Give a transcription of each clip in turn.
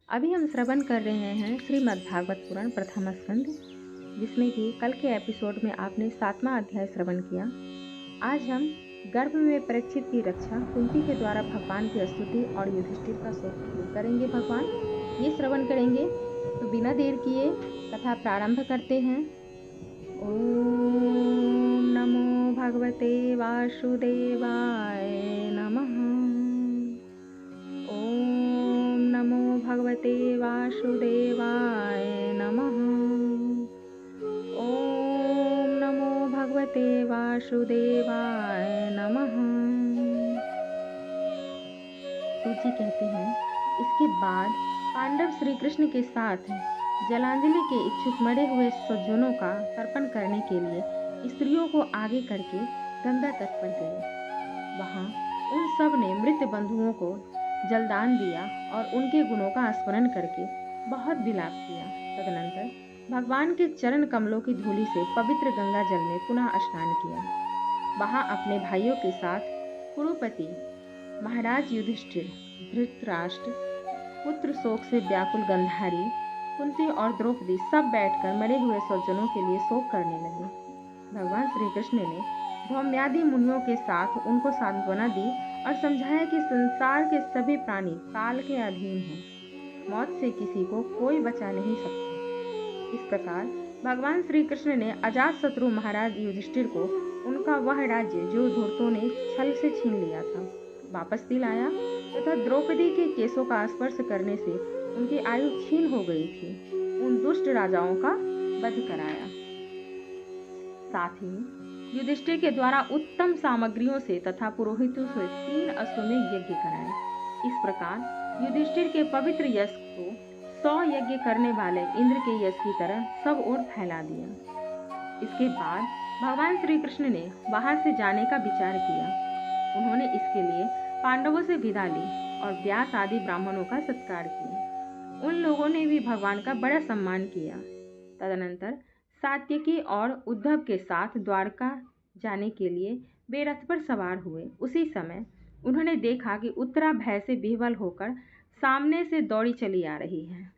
अभी हम श्रवण कर रहे हैं श्रीमद् भागवत पुराण प्रथम स्कंद, जिसमें कि कल के एपिसोड में आपने 7वां अध्याय श्रवण किया। आज हम गर्भ में परीक्षित की रक्षा, कुंती के द्वारा भगवान की स्तुति और युधिष्ठिर का शोक क्यों करेंगे भगवान, ये श्रवण करेंगे। तो बिना देर किए कथा प्रारंभ करते हैं। ओम नमो भगवते वासुदेवाय नमः। ओम नमो भगवते वासुदेवाय नमः। ओम नमो भगवते वासुदेवाय नमः। सूची कहते हैं, इसके बाद पांडव श्री कृष्ण के साथ जलांजलि के इच्छुक मरे हुए स्वजनों का तर्पण करने के लिए स्त्रियों को आगे करके गंगा तट पर गए। वहां उन सब ने मृत बंधुओं को जलदान दिया और उनके गुणों का स्मरण करके बहुत विलाप किया। तदनंतर भगवान के चरण कमलों की धूलि से पवित्र गंगा जल में पुनः स्नान किया। वहां अपने भाइयों के साथ कुरुपति महाराज युधिष्ठिर, धृतराष्ट्र पुत्र शोक से व्याकुल गंधारी, कुंती और द्रौपदी सब बैठकर मरे हुए स्वजनों के लिए शोक करने लगे। भगवान श्री कृष्ण ने धौम्यादि मुनियों के साथ उनको सांत्वना दी और समझाया कि संसार के सभी प्राणी काल के अधीन हैं, मौत से किसी को कोई बचा नहीं सकता। इस प्रकार भगवान श्री कृष्ण ने अजातशत्रु महाराज युधिष्ठिर को उनका वह राज्य जो धूर्तों ने छल से छीन लिया था वापस दिलाया तथा द्रौपदी के केशों का स्पर्श करने से उनकी आयु छीन हो गई थी, उन दुष्ट राजाओं का वध कराया। साथ ही युधिष्ठिर के द्वारा उत्तम सामग्रियों से तथा पुरोहितों से 3 अश्वमेध यज्ञ कराए। इस प्रकार युधिष्ठिर के पवित्र यश को 100 यज्ञ करने वाले इंद्र के यश की तरह सब ओर फैला दिया। इसके बाद भगवान श्री कृष्ण ने वहां से जाने का विचार किया। उन्होंने इसके लिए पांडवों से विदा ली और व्यास आदि ब्राह्मणों का सत्कार किया। उन लोगों ने भी भगवान का बड़ा सम्मान किया। तदनंतर सात्यकी और उद्धव के साथ द्वारका जाने के लिए वे रथ पर सवार हुए। उसी समय उन्होंने देखा कि उत्तरा भय से विह्वल होकर सामने से दौड़ी चली आ रही है।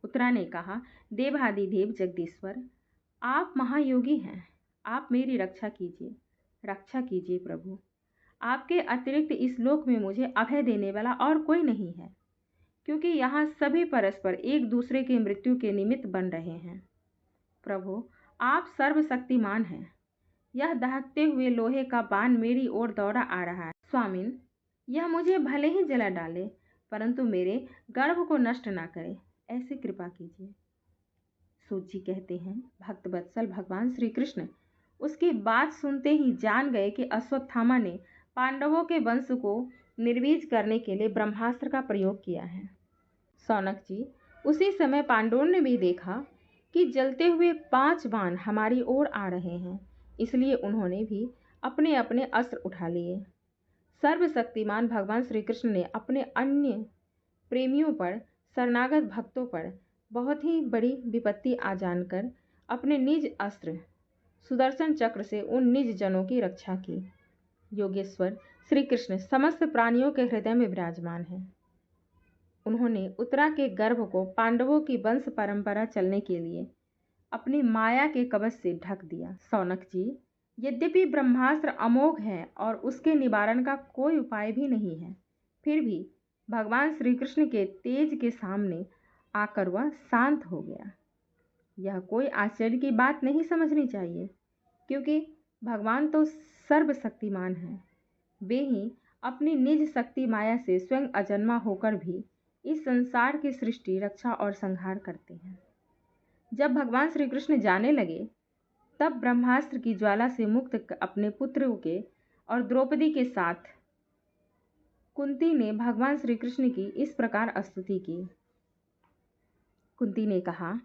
उत्तरा ने कहा, देवादिदेव जगदीश्वर, आप महायोगी हैं, आप मेरी रक्षा कीजिए प्रभु। आपके अतिरिक्त इस लोक में मुझे अभय देने वाला और कोई नहीं है, क्योंकि यहाँ सभी परस्पर एक दूसरे के मृत्यु के निमित्त बन रहे हैं। प्रभु, आप सर्वशक्तिमान हैं। यह दहकते हुए लोहे का बाण मेरी ओर दौड़ा आ रहा है। स्वामिन, यह मुझे भले ही जला डाले, परंतु मेरे गर्भ को नष्ट ना करे, ऐसी कृपा कीजिए। सूत जी कहते हैं, भक्त वत्सल भगवान श्री कृष्ण उसकी बात सुनते ही जान गए कि अश्वत्थामा ने पांडवों के वंश को निर्वीज करने के लिए ब्रह्मास्त्र का प्रयोग किया है। सौनक जी, उसी समय पांडवों ने भी देखा कि जलते हुए 5 बाण हमारी ओर आ रहे हैं, इसलिए उन्होंने भी अपने अपने अस्त्र उठा लिए। सर्वशक्तिमान भगवान श्री कृष्ण ने अपने अन्य प्रेमियों पर, शरणागत भक्तों पर बहुत ही बड़ी विपत्ति आ जानकर अपने निज अस्त्र सुदर्शन चक्र से उन निज जनों की रक्षा की। योगेश्वर श्री कृष्ण समस्त प्राणियों के हृदय में विराजमान हैं। उन्होंने उत्तरा के गर्भ को पांडवों की वंश परंपरा चलने के लिए अपनी माया के कवच से ढक दिया। सौनक जी, यद्यपि ब्रह्मास्त्र अमोघ है और उसके निवारण का कोई उपाय भी नहीं है, फिर भी भगवान श्री कृष्ण के तेज के सामने आकर वह शांत हो गया। यह कोई आश्चर्य की बात नहीं समझनी चाहिए, क्योंकि भगवान तो सर्वशक्तिमान हैं। वे ही अपनी निज शक्ति माया से स्वयं अजन्मा होकर भी इस संसार की सृष्टि, रक्षा और संहार करते हैं। जब भगवान श्री कृष्ण जाने लगे, तब ब्रह्मास्त्र की ज्वाला से मुक्त अपने पुत्रों के और द्रौपदी के साथ कुंती ने भगवान श्री कृष्ण की इस प्रकार स्तुति की। कुंती ने कहा,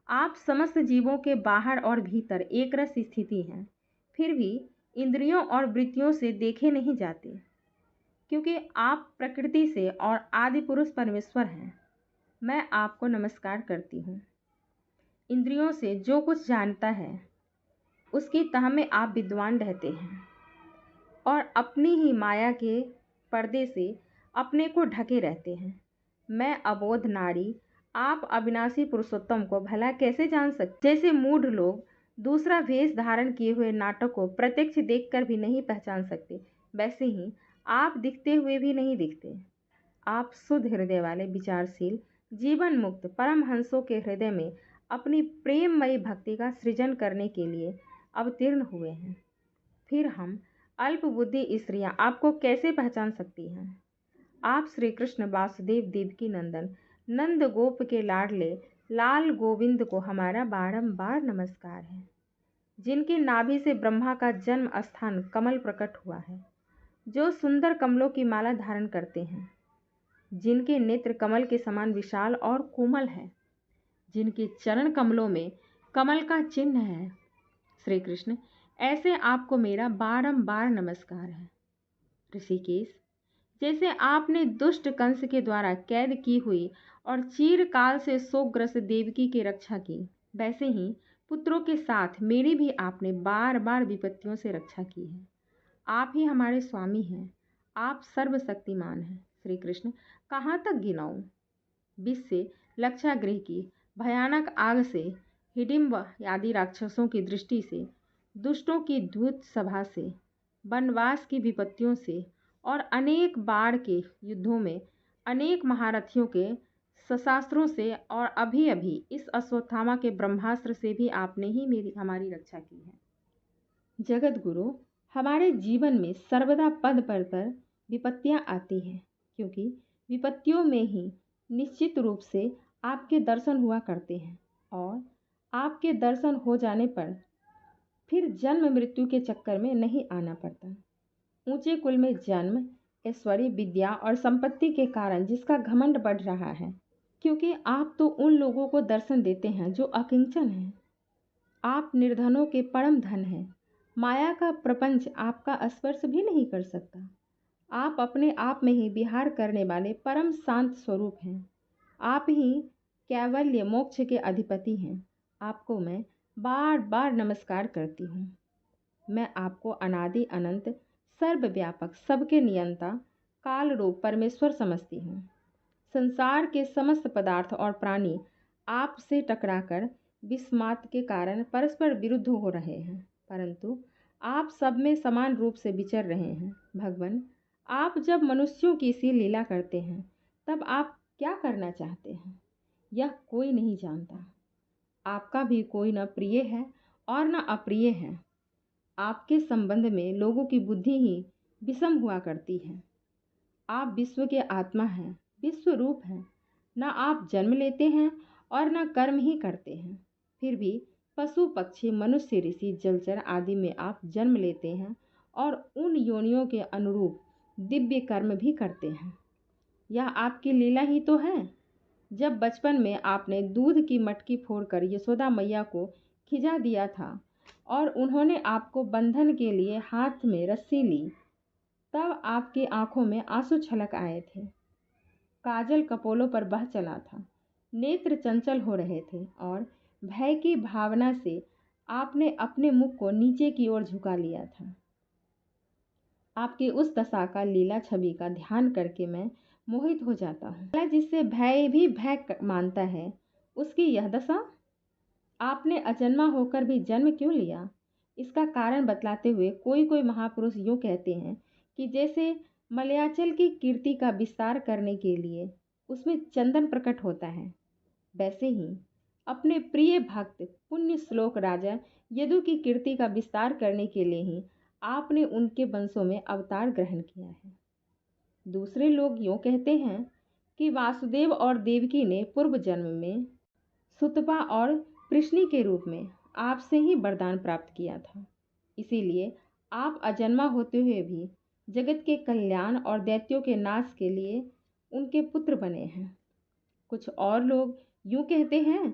आप समस्त जीवों के बाहर और भीतर एक रस स्थिति हैं, फिर भी इंद्रियों और वृत्तियों से देखे नहीं जाते, क्योंकि आप प्रकृति से और आदि पुरुष परमेश्वर हैं। मैं आपको नमस्कार करती हूँ। इंद्रियों से जो कुछ जानता है उसकी तह में आप विद्वान रहते हैं और अपनी ही माया के पर्दे से अपने को ढके रहते हैं। मैं अबोध नारी आप अविनाशी पुरुषोत्तम को भला कैसे जान सकते? जैसे मूढ़ लोग दूसरा वेश धारण किए हुए नाटक को प्रत्यक्ष देखकर भी नहीं पहचान सकते, वैसे ही आप दिखते हुए भी नहीं दिखते। आप शुद्ध हृदय वाले विचारशील जीवन मुक्त परमहंसों के हृदय में अपनी प्रेममयी भक्ति का सृजन करने के लिए अवतीर्ण हुए हैं। फिर हम अल्पबुद्धि स्त्रियां आपको कैसे पहचान सकती हैं? आप श्री कृष्ण वासुदेव देवकी नंदन नंद गोप के लाडले लाल गोविंद को हमारा बारंबार नमस्कार है, जिनकी नाभि से ब्रह्मा का जन्म स्थान कमल प्रकट हुआ है, जो सुंदर कमलों की माला धारण करते हैं, जिनके नेत्र कमल के समान विशाल और कोमल है, जिनके चरण कमलों में कमल का चिन्ह है। श्री कृष्ण, ऐसे आपको मेरा बारंबार नमस्कार है। ऋषिकेश, जैसे आपने दुष्ट कंस के द्वारा कैद की हुई और चीरकाल से शोकग्रस्त देवकी की रक्षा की, वैसे ही पुत्रों के साथ मेरी भी आपने बार बार विपत्तियों से रक्षा की है। आप ही हमारे स्वामी हैं, आप सर्वशक्तिमान हैं। श्री कृष्ण, कहाँ तक गिनाऊं? विष से लक्षागृह की भयानक आग से, हिडिंब आदि राक्षसों की दृष्टि से, दुष्टों की दूत सभा से, वनवास की विपत्तियों से और अनेक बाढ़ के युद्धों में अनेक महारथियों के शस्त्रों से और अभी अभी इस अश्वत्थामा के ब्रह्मास्त्र से भी आपने ही हमारी रक्षा की है। जगत गुरु, हमारे जीवन में सर्वदा पद पर विपत्तियां आती हैं, क्योंकि विपत्तियों में ही निश्चित रूप से आपके दर्शन हुआ करते हैं, और आपके दर्शन हो जाने पर फिर जन्म मृत्यु के चक्कर में नहीं आना पड़ता। ऊंचे कुल में जन्म, ऐश्वर्य, विद्या और संपत्ति के कारण जिसका घमंड बढ़ रहा है, क्योंकि आप तो उन लोगों को दर्शन देते हैं जो अकिंचन हैं। आप निर्धनों के परम धन हैं। माया का प्रपंच आपका स्पर्श भी नहीं कर सकता। आप अपने आप में ही विहार करने वाले परम शांत स्वरूप हैं। आप ही कैवल्य मोक्ष के अधिपति हैं। आपको मैं बार बार नमस्कार करती हूँ। मैं आपको अनादि अनंत सर्वव्यापक सबके नियंता काल रूप परमेश्वर समझती हूँ। संसार के समस्त पदार्थ और प्राणी आपसे टकराकर विस्मात के कारण परस्पर विरुद्ध हो रहे हैं, परंतु आप सब में समान रूप से विचर रहे हैं। भगवान, आप जब मनुष्यों की सी लीला करते हैं तब आप क्या करना चाहते हैं, यह कोई नहीं जानता। आपका भी कोई न प्रिय है और न अप्रिय है। आपके संबंध में लोगों की बुद्धि ही विषम हुआ करती है। आप विश्व के आत्मा हैं, विश्व रूप हैं। न आप जन्म लेते हैं और न कर्म ही करते हैं, फिर भी पशु पक्षी मनुष्य ऋषि जलचर आदि में आप जन्म लेते हैं और उन योनियों के अनुरूप दिव्य कर्म भी करते हैं। यह आपकी लीला ही तो है। जब बचपन में आपने दूध की मटकी फोड़कर यशोदा मैया को खिजा दिया था और उन्होंने आपको बंधन के लिए हाथ में रस्सी ली, तब आपकी आंखों में आंसू छलक आए थे। काजल कपोलों पर बह चला था, नेत्र चंचल हो रहे थे और भय की भावना से आपने अपने मुख को नीचे की ओर झुका लिया था। आपकी उस दशा का लीला छवि का ध्यान करके मैं मोहित हो जाता हूँ। जिससे भय भी भय मानता है, उसकी यह दशा। आपने अजन्मा होकर भी जन्म क्यों लिया? इसका कारण बतलाते हुए कोई कोई महापुरुष यूँ कहते हैं कि जैसे मलयाचल की कीर्ति का विस्तार करने के लिए उसमें चंदन प्रकट होता है, वैसे ही अपने प्रिय भक्त पुण्य श्लोक राजा यदु की कीर्ति का विस्तार करने के लिए ही आपने उनके वंशों में अवतार ग्रहण किया है। दूसरे लोग यूँ कहते हैं कि वासुदेव और देवकी ने पूर्व जन्म में सुतपा और कृष्णी के रूप में आपसे ही वरदान प्राप्त किया था, इसीलिए आप अजन्मा होते हुए भी जगत के कल्याण और दैत्यों के नाश के लिए उनके पुत्र बने हैं। कुछ और लोग यूँ कहते हैं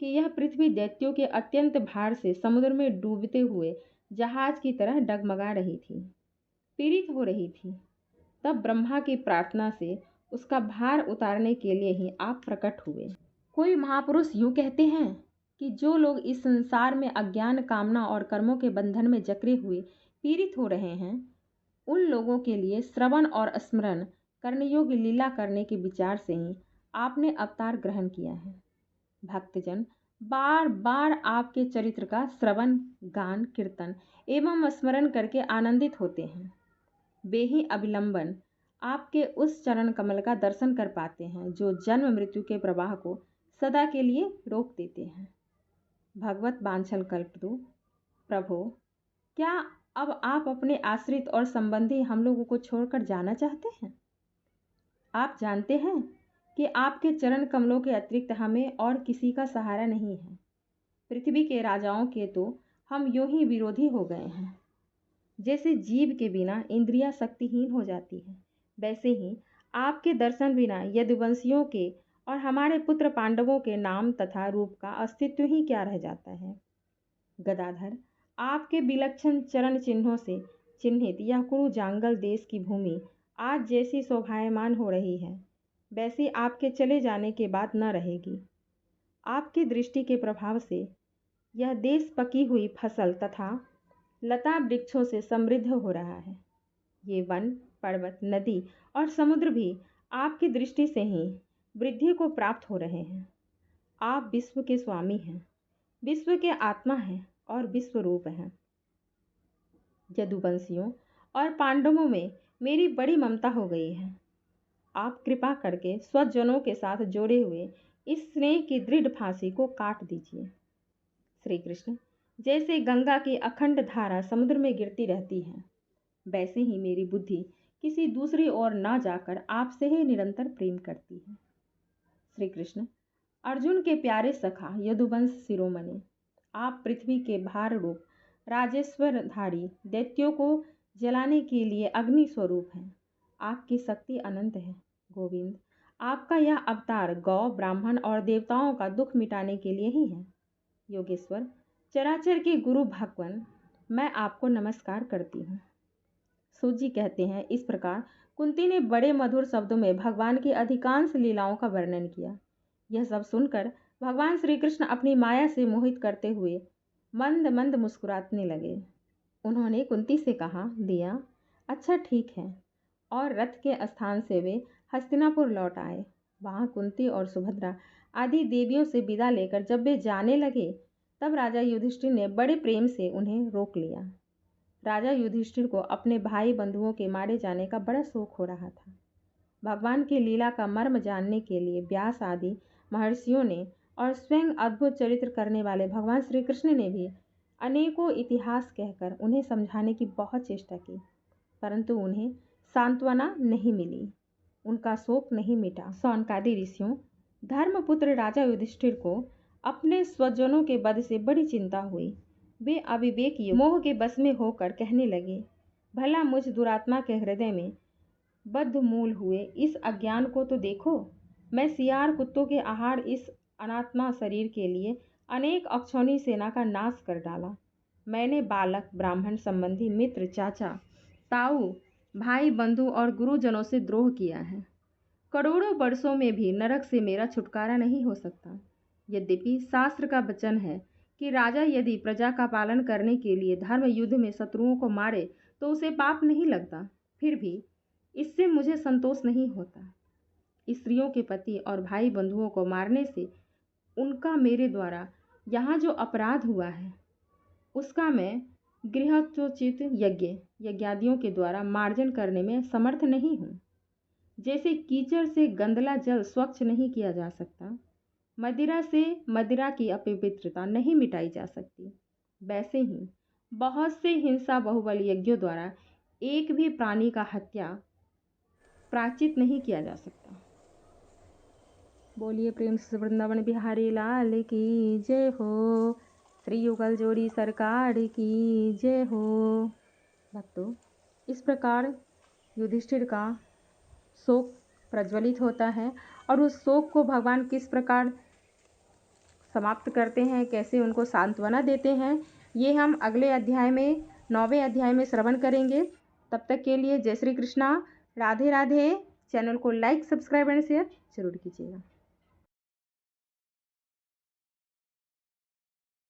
कि यह पृथ्वी दैत्यों के अत्यंत भार से समुद्र में डूबते हुए जहाज की तरह डगमगा रही थी, पीड़ित हो रही थी। तब ब्रह्मा की प्रार्थना से उसका भार उतारने के लिए ही आप प्रकट हुए। कोई महापुरुष यूँ कहते हैं कि जो लोग इस संसार में अज्ञान, कामना और कर्मों के बंधन में जकड़े हुए पीड़ित हो रहे हैं, उन लोगों के लिए श्रवण और स्मरण करने योग्य लीला करने के विचार से ही आपने अवतार ग्रहण किया है। भक्तजन बार बार आपके चरित्र का श्रवण, गान, कीर्तन एवं स्मरण करके आनंदित होते हैं। वे ही अविलंबन आपके उस चरण कमल का दर्शन कर पाते हैं जो जन्म मृत्यु के प्रवाह को सदा के लिए रोक देते हैं। भगवत वांछल कल्पतु प्रभो, क्या अब आप अपने आश्रित और संबंधी हम लोगों को छोड़कर जाना चाहते हैं? आप जानते हैं कि आपके चरण कमलों के अतिरिक्त हमें और किसी का सहारा नहीं है। पृथ्वी के राजाओं के तो हम यूं ही विरोधी हो गए हैं। जैसे जीव के बिना इंद्रियां शक्तिहीन हो जाती हैं, वैसे ही आपके दर्शन बिना यदुवंशियों के और हमारे पुत्र पांडवों के नाम तथा रूप का अस्तित्व ही क्या रह जाता है। गदाधर, आपके विलक्षण चरण चिन्हों से चिन्हित यह कुरु जांगल देश की भूमि आज जैसी शोभायमान हो रही है, वैसी आपके चले जाने के बाद न रहेगी। आपकी दृष्टि के प्रभाव से यह देश पकी हुई फसल तथा लता वृक्षों से समृद्ध हो रहा है। ये वन, पर्वत, नदी और समुद्र भी आपकी दृष्टि से ही वृद्धि को प्राप्त हो रहे हैं। आप विश्व के स्वामी हैं, विश्व के आत्मा हैं और विश्व रूप हैं। यदुवंशियों और पांडवों में मेरी बड़ी ममता हो गई है। आप कृपा करके स्वजनों के साथ जोड़े हुए इस स्नेह की दृढ़ फांसी को काट दीजिए। श्री कृष्ण, जैसे गंगा की अखंड धारा समुद्र में गिरती रहती है, वैसे ही मेरी बुद्धि किसी दूसरी ओर न जाकर आपसे ही निरंतर प्रेम करती है। श्री कृष्ण, अर्जुन के प्यारे सखा यदुवंश शिरोमणि, आप पृथ्वी के भार रूप राजेश्वरधारी दैत्यों को जलाने के लिए अग्नि स्वरूप हैं। आपकी शक्ति अनंत है। गोविंद, आपका यह अवतार गौ, ब्राह्मण और देवताओं का दुख मिटाने के लिए ही है। योगेश्वर, चराचर के गुरु भगवान, मैं आपको नमस्कार करती हूँ। सूत जी कहते हैं, इस प्रकार कुंती ने बड़े मधुर शब्दों में भगवान की अधिकांश लीलाओं का वर्णन किया। यह सब सुनकर भगवान श्री कृष्ण अपनी माया से मोहित करते हुए मंद मंद मुस्कुराने लगे। उन्होंने कुंती से कहा, दिया, अच्छा ठीक है। और रथ के स्थान से वे हस्तिनापुर लौट आए। वहाँ कुंती और सुभद्रा आदि देवियों से विदा लेकर जब वे जाने लगे, तब राजा युधिष्ठिर ने बड़े प्रेम से उन्हें रोक लिया। राजा युधिष्ठिर को अपने भाई बंधुओं के मारे जाने का बड़ा शौक हो रहा था। भगवान की लीला का मर्म जानने के लिए व्यास आदि महर्षियों ने और स्वयं अद्भुत चरित्र करने वाले भगवान श्री कृष्ण ने भी अनेकों इतिहास कहकर उन्हें समझाने की बहुत चेष्टा की, परंतु उन्हें सांत्वना नहीं मिली, उनका शोक नहीं मिटा। शौनकादि ऋषियों, धर्मपुत्र राजा युधिष्ठिर को अपने स्वजनों के वध से बड़ी चिंता हुई। वे अविवेकी मोह के बस में होकर कहने लगे, भला मुझ दुरात्मा के हृदय में बद्ध मूल हुए इस अज्ञान को तो देखो। मैं सियार कुत्तों के आहार इस अनात्मा शरीर के लिए अनेक अक्षौणी सेना का नाश कर डाला। मैंने बालक, ब्राह्मण, संबंधी, मित्र, चाचा, ताऊ, भाई, बंधु और गुरुजनों से द्रोह किया है। करोड़ों वर्षों में भी नरक से मेरा छुटकारा नहीं हो सकता। यद्यपि शास्त्र का वचन है कि राजा यदि प्रजा का पालन करने के लिए धर्म युद्ध में शत्रुओं को मारे तो उसे पाप नहीं लगता, फिर भी इससे मुझे संतोष नहीं होता। स्त्रियों के पति और भाई बंधुओं को मारने से उनका मेरे द्वारा यहाँ जो अपराध हुआ है, उसका मैं गृहोचित यज्ञादियों के द्वारा मार्जन करने में समर्थ नहीं हूँ। जैसे कीचड़ से गंदला जल स्वच्छ नहीं किया जा सकता, मदिरा से मदिरा की अपवित्रता नहीं मिटाई जा सकती, वैसे ही बहुत से हिंसा बहुबल यज्ञों द्वारा एक भी प्राणी का हत्या प्राचित नहीं किया जा सकता। बोलिए प्रेम से वृंदावन बिहारी लाल की जय हो। श्री युगल जोड़ी सरकार की जय हो। भक्तों, इस प्रकार युधिष्ठिर का शोक प्रज्वलित होता है और उस शोक को भगवान किस प्रकार समाप्त करते हैं, कैसे उनको सांत्वना देते हैं, ये हम अगले अध्याय में 9वें अध्याय में श्रवण करेंगे। तब तक के लिए जय श्री कृष्णा, राधे राधे। चैनल को लाइक, सब्सक्राइब एंड शेयर जरूर कीजिएगा।